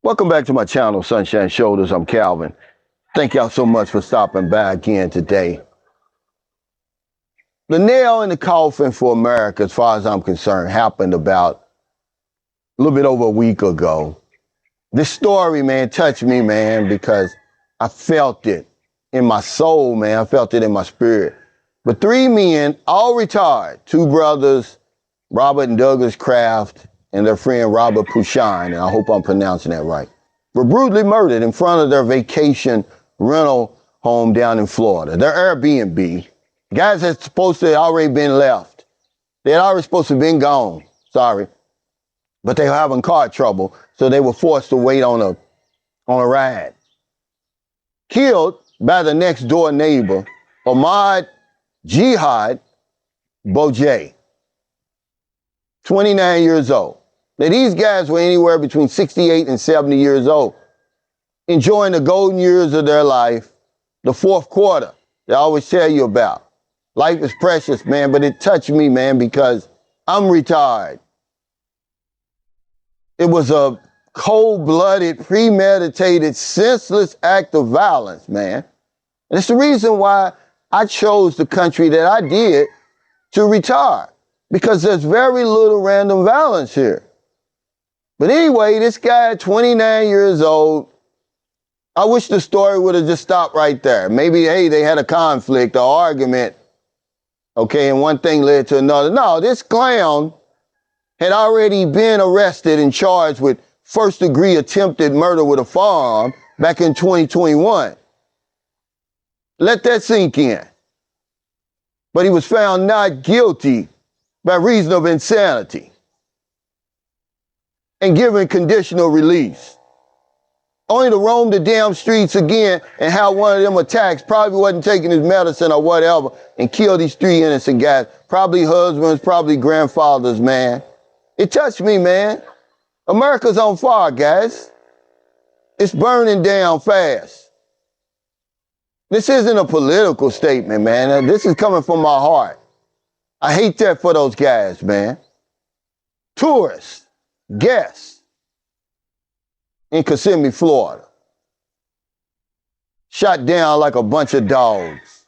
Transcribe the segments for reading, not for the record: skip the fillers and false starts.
Welcome back to my channel, Sunshine Shoulders. I'm Calvin. Thank y'all so much for stopping by again today. The nail in the coffin for America, as far as I'm concerned, happened about a little bit over a week ago. This story, man, touched me, man, because I felt it in my soul, man. I felt it in my spirit. But three men, all retired, two brothers, Robert and Douglas Kraft, and their friend Robert Pushan, and I hope I'm pronouncing that right, were brutally murdered in front of their vacation rental home down in Florida, their Airbnb. Guys had supposed to have already been left. They had already supposed to have been gone, sorry. But they were having car trouble, so they were forced to wait on a ride. Killed by the next door neighbor, Ahmad Jihad Bojay, 29 years old. Now, these guys were anywhere between 68 and 70 years old, enjoying the golden years of their life, the fourth quarter they always tell you about. Life is precious, man, but it touched me, man, because I'm retired. It was a cold-blooded, premeditated, senseless act of violence, man. And it's the reason why I chose the country that I did to retire, because there's very little random violence here. But anyway, this guy, 29 years old, I wish the story would have just stopped right there. Maybe, hey, they had a conflict or argument, okay, and one thing led to another. No, this clown had already been arrested and charged with first-degree attempted murder with a firearm back in 2021. Let that sink in. But he was found not guilty by reason of insanity and given conditional release. Only to roam the damn streets again and have one of them attacks, probably wasn't taking his medicine or whatever, and kill these three innocent guys. Probably husbands, probably grandfathers, man. It touched me, man. America's on fire, guys. It's burning down fast. This isn't a political statement, man. This is coming from my heart. I hate that for those guys, man. Tourists, guests in Kissimmee, Florida, shot down like a bunch of dogs.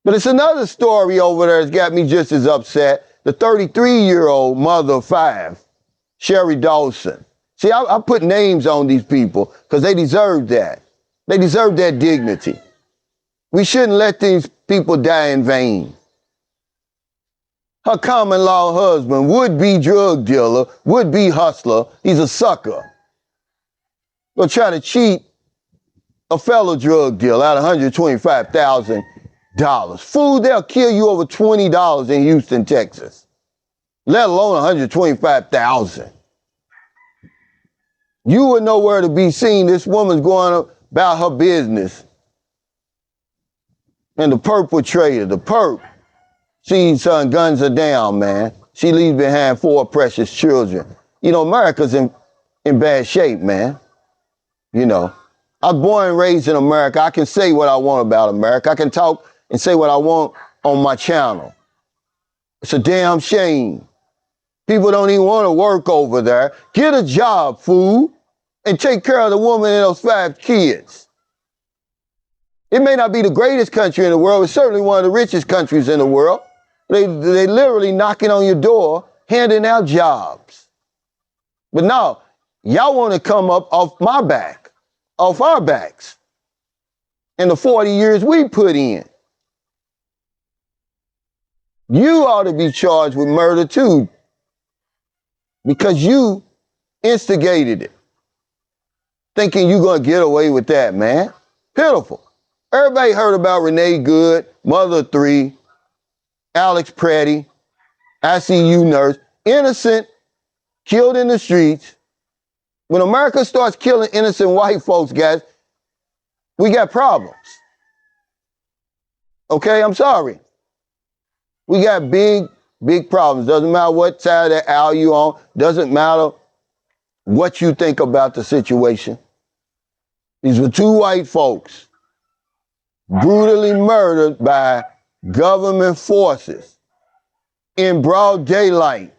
But it's another story over there that's got me just as upset. The 33-year-old mother of five, Sherry Dawson. See, I put names on these people because they deserve that. They deserve that dignity. We shouldn't let these people die in vain. Her common law husband, would-be drug dealer, would-be hustler, he's a sucker. Gonna try to cheat a fellow drug dealer out of $125,000. Fool, they'll kill you over $20 in Houston, Texas, let alone $125,000. You would know where to be seen. This woman's going about her business. And the perpetrator, the perp, sees son, guns are down, man. She leaves behind 4 precious children. You know, America's in bad shape, man. You know, I was born and raised in America. I can say what I want about America. I can talk and say what I want on my channel. It's a damn shame. People don't even want to work over there. Get a job, fool, and take care of the woman and those 5 kids. It may not be the greatest country in the world. It's certainly one of the richest countries in the world. They literally knocking on your door, handing out jobs. But no, y'all want to come up off my back, off our backs, in the 40 years we put in. You ought to be charged with murder too, because you instigated it, thinking you're going to get away with that, man. Pitiful. Everybody heard about Renee Good, mother of 3, Alex Pretty, ICU nurse, innocent, killed in the streets. When America starts killing innocent white folks, guys, we got problems. Okay, I'm sorry. We got big problems. Doesn't matter what side of the aisle you on. Doesn't matter what you think about the situation. These were 2 white folks brutally murdered by government forces in broad daylight.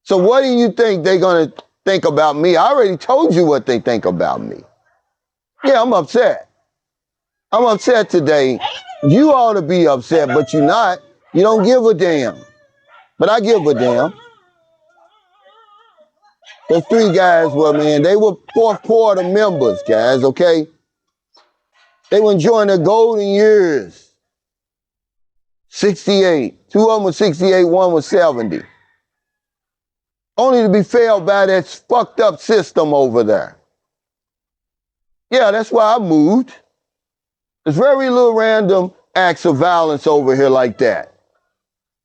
So what do you think they're going to think about me. I already told you what they think about me. Yeah, I'm upset. I'm upset today. You ought to be upset, but you're not. You don't give a damn. But I give a damn. Those three guys were, man, they were fourth quarter members, guys, okay? They were enjoying their golden years. 68. Two of them was 68, one was 70. Only to be failed by that fucked up system over there. Yeah, that's why I moved. There's very little random acts of violence over here like that.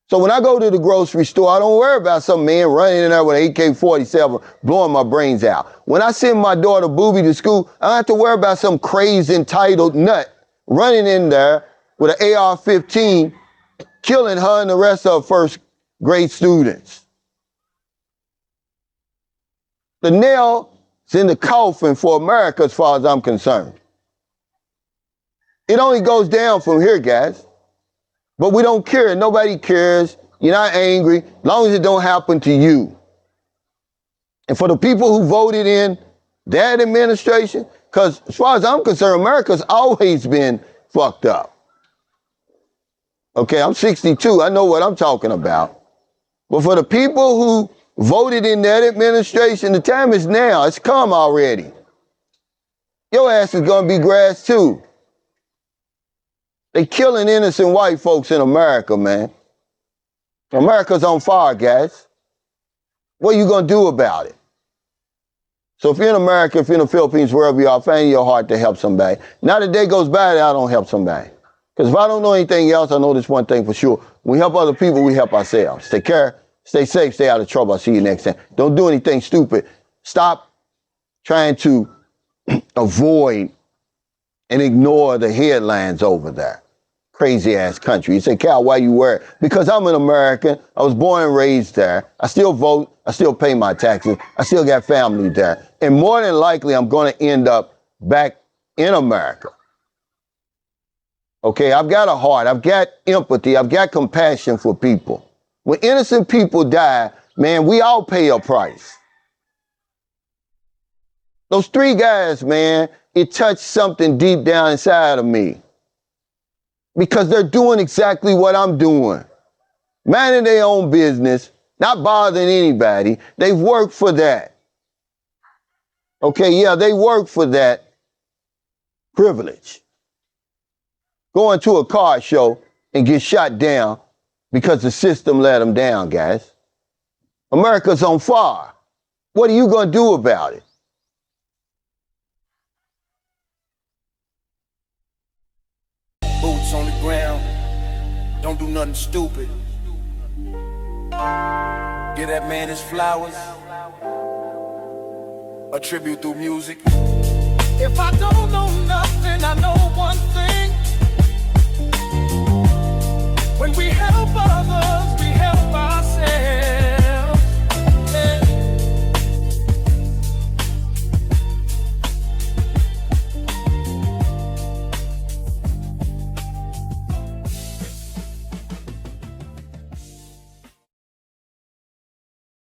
So when I go to the grocery store, I don't worry about some man running in there with an AK-47 blowing my brains out. When I send my daughter Booby to school, I don't have to worry about some crazy entitled nut running in there with an AR-15, killing her and the rest of her first grade students. The nail is in the coffin for America as far as I'm concerned. It only goes down from here, guys. But we don't care. Nobody cares. You're not angry, as long as it don't happen to you. And for the people who voted in that administration, because as far as I'm concerned, America's always been fucked up. Okay, I'm 62. I know what I'm talking about. But for the people who voted in that administration, the time is now. It's come already. Your ass is going to be grass too. They killing innocent white folks in America, man. America's on fire, guys. What are you going to do about it? So if you're in America, if you're in the Philippines, wherever you are, find your heart to help somebody. Now the day goes by that I don't help somebody. Because if I don't know anything else, I know this one thing for sure. When we help other people, we help ourselves. Take care, stay safe, stay out of trouble. I'll see you next time. Don't do anything stupid. Stop trying to avoid and ignore the headlines over there. Crazy ass country. You say, Cal, why you worried? Because I'm an American. I was born and raised there. I still vote. I still pay my taxes. I still got family there. And more than likely, I'm going to end up back in America. Okay, I've got a heart. I've got empathy. I've got compassion for people. When innocent people die, man, we all pay a price. Those three guys, man, it touched something deep down inside of me. Because they're doing exactly what I'm doing. Minding their own business, not bothering anybody. They've worked for that. Okay, yeah, they work for that privilege. Going to a car show and get shot down because the system let them down, guys. America's on fire. What are you going to do about it? Boots on the ground, don't do nothing stupid. Give that man his flowers, a tribute through music. If I don't know nothing, I know one thing.